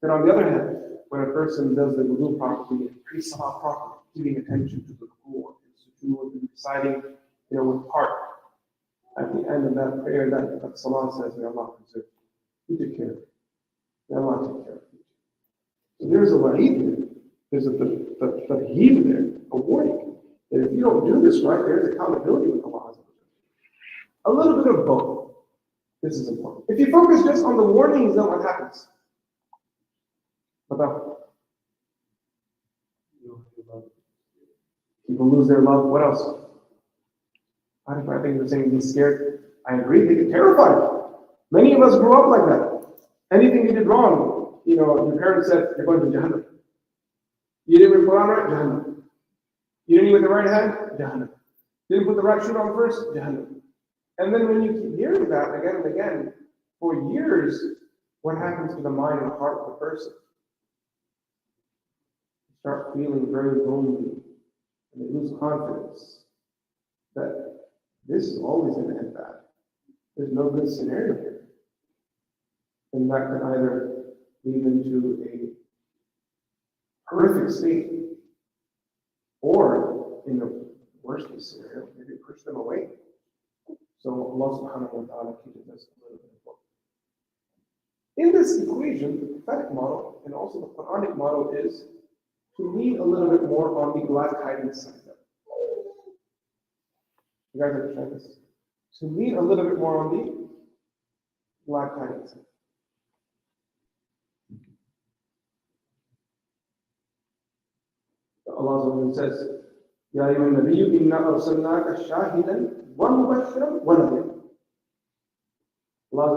Then on the other hand, when a person does the wudu properly and prays salah properly, giving attention to the ruku and sujood and reciting, with heart, at the end of that prayer, that salah says, may Allah preserve you. You take care of it. May Allah take care of you. So there's a wa'id there. There's a heed there, a warning. That if you don't do this right, there's accountability with Allah. A little bit of both. This is important. If you focus just on the warnings, then what happens? People lose their love. What else? I think they're saying be scared. I agree, they get terrified. Many of us grew up like that. Anything you did wrong, your parents said, you're going to Jahannam. You didn't read Quran right? Jahannam. You didn't eat with the right hand? Jahannam. You didn't put the right shoe on first? Jahannam. And then when you keep hearing that again and again, for years, what happens to the mind and heart of the person? You start feeling very lonely, and they lose confidence that this is always going to end bad. There's no good scenario here. And that can either lead them to a horrific state, or in the worst case scenario, maybe push them away. So Allah subhanahu wa ta'ala teaches us a little bit of both. In this equation, the prophetic model and also the Quranic model is to lean a little bit more on the glad tidings side. You guys understand this? To lean a little bit more on the glad tidings side. Allah says, يا أيها النبي إنا أرسلناك شاهدا ومبشرا ونذيرا. Allah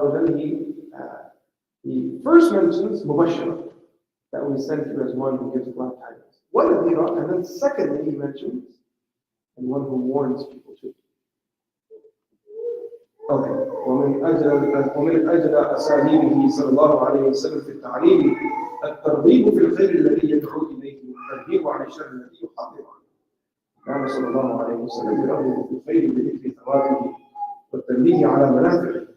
he first mentions mubashira, that we sent you as one who gives glad tidings. وَنَذِيرًا, and then secondly he mentions, and one who warns people too. Okay. ومن أجل أساليبه صلى الله عليه وسلم في التعليم الترغيب في الخير الذي يدعو إليه والترهيب عن الشر الذي يحذر عنه. كان صلى الله عليه وسلم يرغب في الخير بذكر ثوابه والتنبيه على منافعه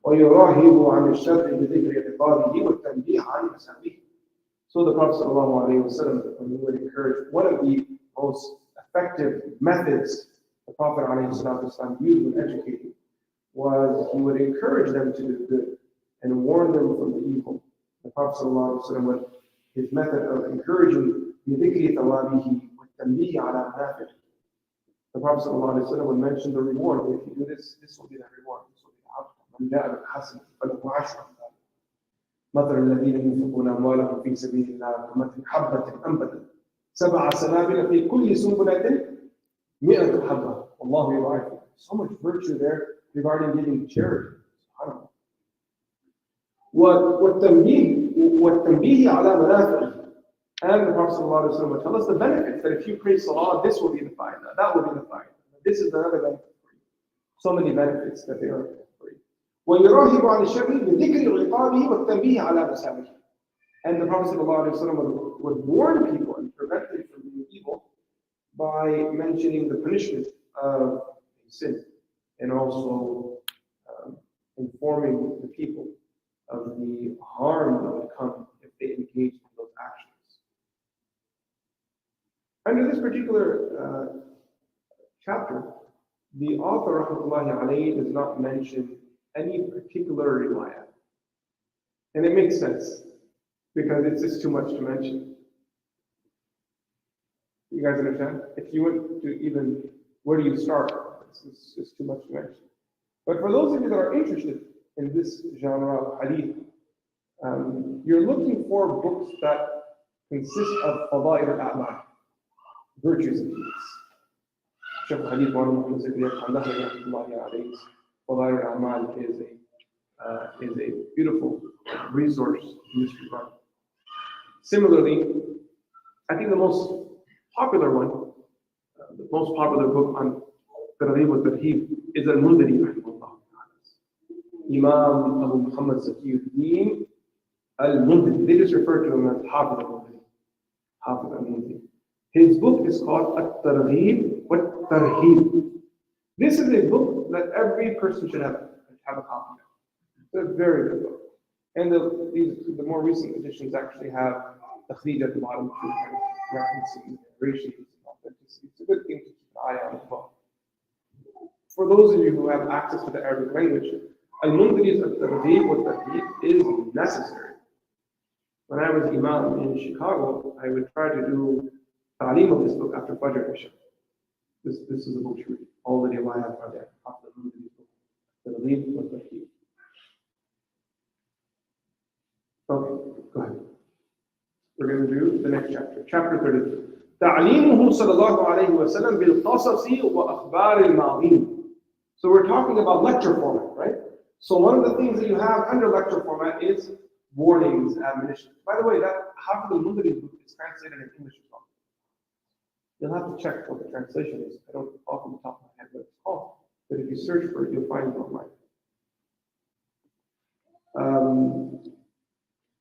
ويراهب عن الشر بذكر عقابه والتنبيه عن مساوئه. So the Prophet sallallahu alaihi wasallam, when he would encourage, one of the most effective methods the Prophet alaihi wasallam used when educating was he would encourage them to do good and warn them from the evil. The Prophet ﷺ, his method of encouraging بِذِكْرِ ثَوَابِهِ وَالتَّنْبِيهِ عَلَى مَنَافِعِهِ. The Prophet ﷺ would mention the reward. If you do this, this will be the reward. This will be the outcome. مَنْ جَاءَ بِالْحَسَنَةِ فَلَهُ عَشْرُ أَمْثَالِهَا. مَثَلُ الَّذِينَ يُنْفِقُونَ أَمْوَالَهُمْ فِي سَبِيلِ اللَّهِ كَمَثَلِ حَبَّةٍ أَنبَتَتْ سَبْعَ سَنَابِلَ فِي كُلِّ سُنبُلَةٍ مِائَةُ حَبَّةٍ وَاللَّهُ يُضَاعِفُ. So much virtue there regarding giving charity. وَالتَّنْبِيهِ عَلَى مَنَافِعِهِ. And the Prophet ﷺ would tell us the benefits, that if you pray salah, this will be the fa'ida, that will be the fa'ida. This is another benefit for you. So many benefits that they are for you. وَيُرَاهِبُ عَنِ الشَّرِّ بِذِكْرِ عِقَابِهِ وَالتَّنْبِيهِ عَلَى مَسَاوِئِهِ. And the Prophet ﷺ would warn people and prevent them from doing evil by mentioning the punishment of sin, and also informing the people of the harm that would come if they engage in those actions. Under this particular chapter, the author rahmatullahi alayhi does not mention any particular riwayah. And it makes sense, because it's just too much to mention. You guys understand? If you went to even, where do you start? It's just too much to mention. But for those of you that are interested in this genre of hadith, you're looking for books that consist of fada'il al-a'mal, virtues of deeds. Shaykh Hadith Mufti Hussain Kamani Tuesday Fadail al-Amal is a beautiful resource in this regard. Similarly, I think the most popular one, the most popular book on Targhib wa Tarheeb is Al-Mundhiri rahimahullah. Imam Abu Muhammad Zakiyuddin Al-Mundhiri. They just refer to him as Hafiz al-Mundhiri. Hafiz al-Mundhiri. His book is called At-Targhib wa Tarheeb. This is a book that every person should have a copy of. It's a very good book. And the more recent editions actually have takhrij at the bottom to kind of referencing narrations and authenticity. It's a good thing to keep an eye on as well. For those of you who have access to the Arabic language, Al-Mundhiri's At-Targhib wa Tarheeb is necessary. When I was Imam in Chicago, I would try to do ta'aleem of this book after Fajr Isha. This is the book to read. All the riwayat are there. After Al-Mundhiri's book. Targhib wa Tarheeb. Okay, go ahead. We're going to do the next chapter. Chapter 32. تعليمه صلى الله عليه وسلم بالقصص وأخبار الماضين. So we're talking about lecture format, right? So one of the things that you have under lecture format is warnings, admonitions. By the way, that Hafiz al-Mundhiri book is translated in English as well. You'll have to check what the translation is. I don't off the top of my head what it's called, but if you search for it, you'll find it online.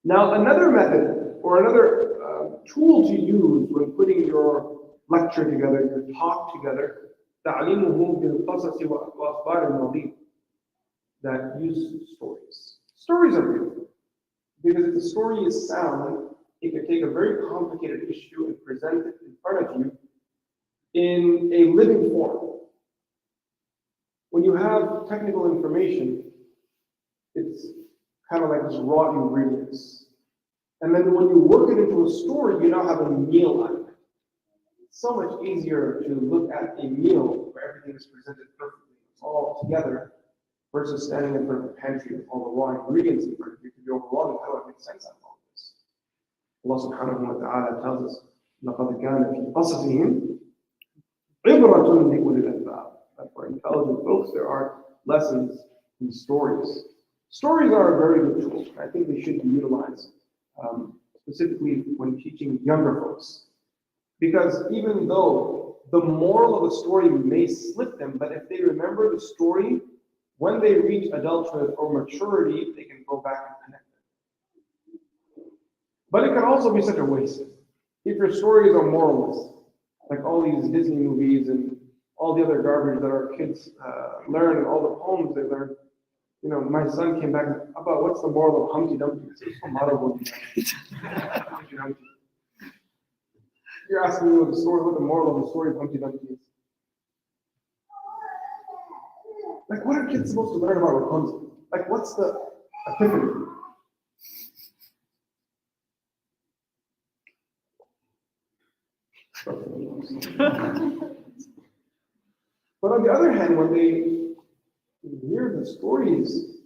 Now, another method or another tool to use when putting your lecture together, your talk together, تعليمه بالقصص وأخبار الماضين. That use stories. Stories are beautiful because if the story is sound, it can take a very complicated issue and present it in front of you in a living form. When you have technical information, it's kind of like just raw ingredients. And then when you work it into a story, you now have a meal out of it. It's so much easier to look at a meal where everything is presented perfectly, it's all together, versus standing in front of a pantry with all the raw ingredients in front of you. You can be overwhelmed. How do I make sense out of all this? Allah subhanahu wa ta'ala tells us, لَقَدْ كَانَ فِي قَصَصِهِمْ عِبْرَةٌ لِأُولِي الْأَلْبَابِ. That for intelligent folks, there are lessons in stories. Stories are a very good tool. I think they should be utilized, specifically when teaching younger folks. Because even though the moral of the story may slip them, but if they remember the story, when they reach adulthood or maturity, they can go back and connect it. But it can also be such a waste. If your stories are moralist, like all these Disney movies and all the other garbage that our kids learn, and all the poems they learn. You know, my son came back about what's the moral of Humpty Dumpty? You're asking me what the moral of the story of Humpty Dumpty is. Like, what are kids supposed to learn about Rapunzel? Like, what's the epiphany? But on the other hand, when they hear the stories,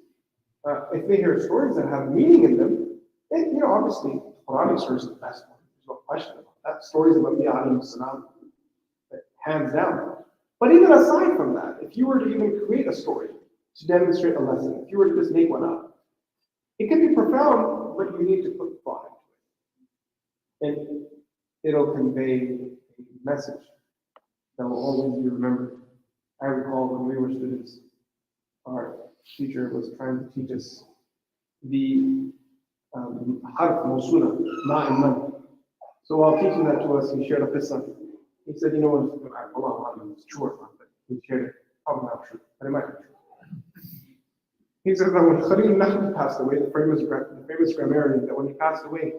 if they hear stories that have meaning in them, then, you know, obviously, Quranic stories are the best one. There's no question about that. Stories about the alayhi salam, hands down. But even aside from that, if you were to even create a story to demonstrate a lesson, if you were to just make one up, it can be profound, but you need to put thought into it. And it'll convey a message that will always be remembered. I recall when we were students, our teacher was trying to teach us the harf mawsula, ma and man. So while teaching that to us, he shared a qissa. He said, you know, it's true or not, but he shared it. Probably not true, but it might be true. He said that when Khalil Nahdi passed away, the famous grammarian, that when he passed away,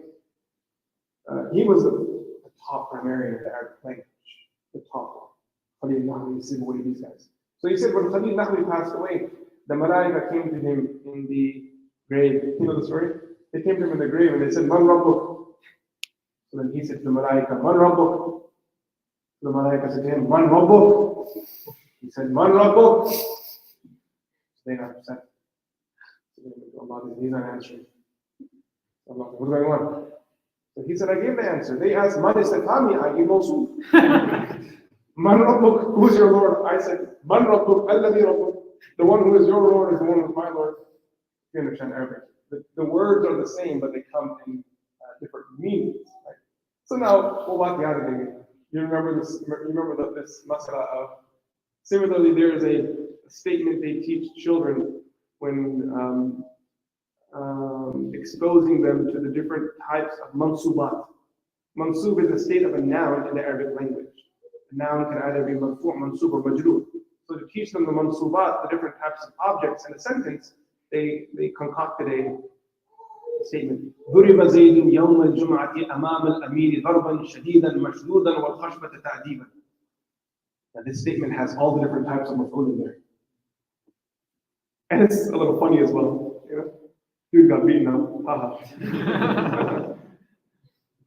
he was the top grammarian of the Arabic language, the top. Khalil Nahdi, Sibawayh, these guys. So he said when Khalil Nahdi passed away, the Malaika came to him in the grave. You know the story? They came to him in the grave and they said, Man Rabbuk? So then he said to the Malaika, Man Rabbuk? So the Malaika said to him, Man Rabbuk? He said, Man Rabbuk? So they got upset. So Allah, he's not answering. Allah, what's going on? So he said, I gave the answer. They asked, Man istifhami, I give also. Man Rabbuk, who's your Lord? I said, Man Rabbuk, Alladhi Rabbuk. The one who is your Lord is the one who is my Lord. You understand Arabic. The words are the same, but they come in different meanings. Right? So now, you remember this? You remember this masala of. Similarly, there is a statement they teach children when exposing them to the different types of mansubat. Mansub is a state of a noun in the Arabic language. A noun can either be marfu', mansub, or majroor. So to teach them the mansubat, the different types of objects in a sentence, they concocted a statement. ضرب زيد يوم الجمعة أمام الأمير ضربا شديدا مشدودا والخشبة تعذيبا. Now this statement has all the different types of maf'ul in there. And it's a little funny as well. You know? Dude got beaten up. Haha.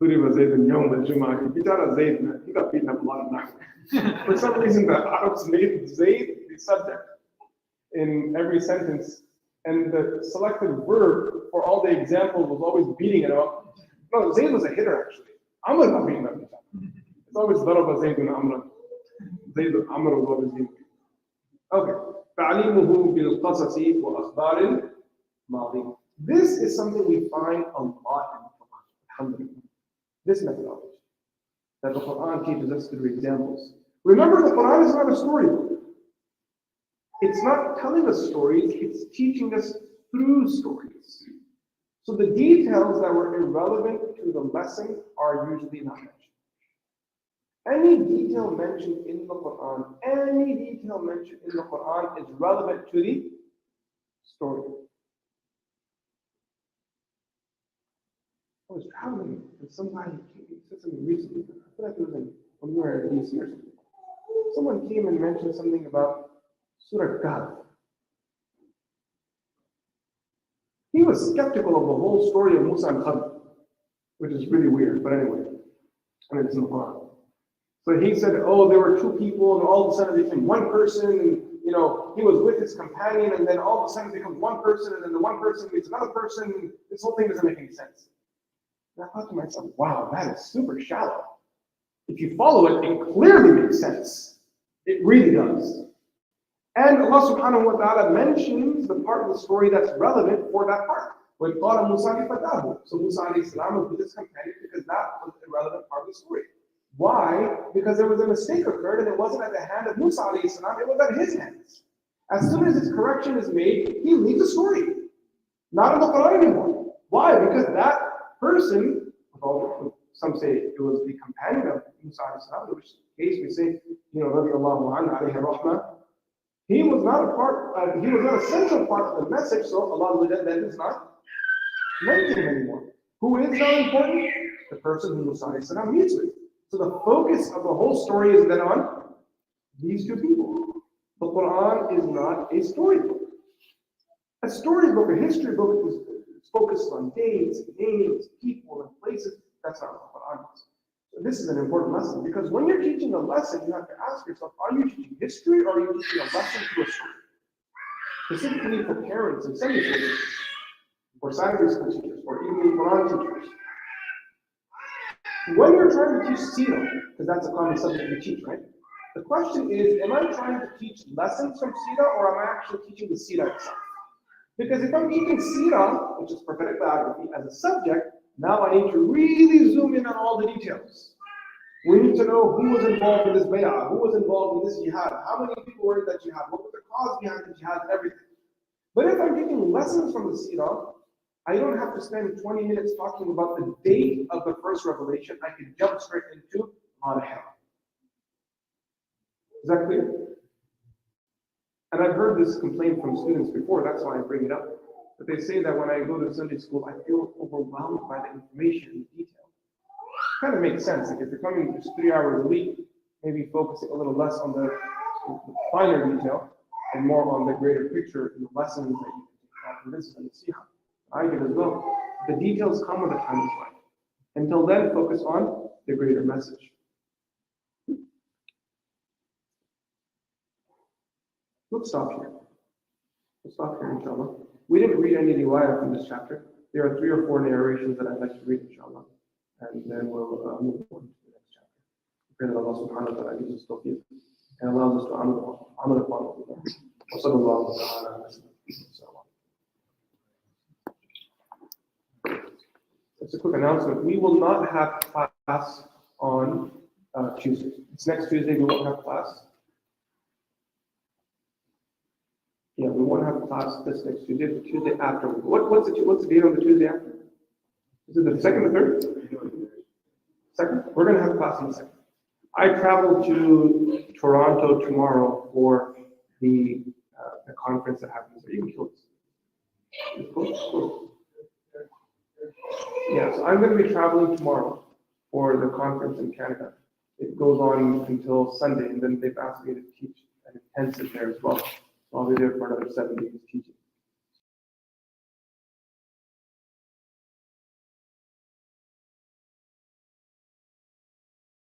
ضرب زيد يوم الجمعة. He got beaten up a lot of times. For some reason, the Arabs made Zayd the subject in every sentence, and the selected verb for all the examples was always beating it up. No, Zayd was a hitter actually. Amr got beaten up. It's always ضرب زيد Amr. Zayd Amr was always beaten. Okay. تعليمه بالقصص وأخبار الماضي. This is something we find a lot in the Quran. Alhamdulillah. This methodology that the Quran teaches us through examples. Remember, the Quran is not a storybook. It's not telling us stories, it's teaching us through stories. So the details that were irrelevant to the lesson are usually not mentioned. Any detail mentioned in the Quran is relevant to the story. I was traveling and somebody said something recently. I feel like it was when we were at DC or something. Someone came and mentioned something about Surah Ghuddah. He was skeptical of the whole story of Musa and Khadir, which is really weird, but anyway, I mean, it's in the Quran. So he said, oh, there were two people, and all of a sudden they became one person, and he was with his companion, and then all of a sudden it becomes one person, and then the one person meets another person, and this whole thing doesn't make any sense. And I thought to myself, wow, that is super shallow. If you follow it, it clearly makes sense. It really does. And Allah subhanahu wa ta'ala mentions the part of the story that's relevant for that part. When قَالَ مُوسَى لِفَتَاهُ. So Musa alayhi salam was with his companion because that was the relevant part of the story. Why? Because there was a mistake occurred and it wasn't at the hand of Musa alayhi salam, it was at his hands. As soon as his correction is made, he leaves the story. Not in the Quran anymore. Why? Because that person, some say it was the companion of Musa alayhi salam, in which case we say, radiallahu anhu alayhi rahmah, he was not a central part of the message, so Allah then is not mentioned anymore. Who is now important? The person who Musa alayhi salam meets with. So the focus of the whole story is then on these two people. The Quran is not a storybook. A storybook, a history book, is focused on dates, names, people, and places. That's not what the Quran is. So this is an important lesson because when you're teaching a lesson, you have to ask yourself, are you teaching history or are you teaching a lesson through a story? Specifically for parents and Sunday teachers, or Saturday school teachers, or even Quran teachers. When you're trying to teach Sirah, because that's a common subject we teach, right? The question is, am I trying to teach lessons from Sirah or am I actually teaching the Sirah itself? Because if I'm teaching Sirah, which is prophetic biography, as a subject, now I need to really zoom in on all the details. We need to know who was involved in this bay'ah, who was involved in this jihad, how many people were in that jihad, what was the cause behind the jihad, and everything. But if I'm taking lessons from the Sirah, I don't have to spend 20 minutes talking about the date of the first revelation. I can jump straight into Al-Haq. Is that clear? And I've heard this complaint from students before, that's why I bring it up. But they say that when I go to Sunday school, I feel overwhelmed by the information and the detail. Kind of makes sense. Like if you're coming just 3 hours a week, maybe focusing a little less on the finer detail and more on the greater picture and the lessons that you can take out from this and see how. I get as well. The details come with the time of life. Until then, focus on the greater message. Let's stop here. Let's stop here, inshallah. We didn't read any riwayah from this chapter. There are 3 or 4 narrations that I'd like to read, inshallah. And then we'll move on to the next chapter. We pray that Allah subhanahu wa ta'ala gives us tawfiq and allows us to honor the Quran. وصلى الله تعالى على سيدنا محمد. Just a quick announcement. We will not have class on Tuesday. It's next Tuesday. We won't have class. Yeah, we won't have class this next Tuesday. The Tuesday after. What's the date on the Tuesday after? Is it the second or third? Second. We're going to have class on the second. I travel to Toronto tomorrow for the conference that happens there. You can kill this. Cool. Yeah, so I'm going to be traveling tomorrow for the conference in Canada. It goes on until Sunday, and then they've asked me to teach an intensive there as well. So I'll be there for another 7 days teaching.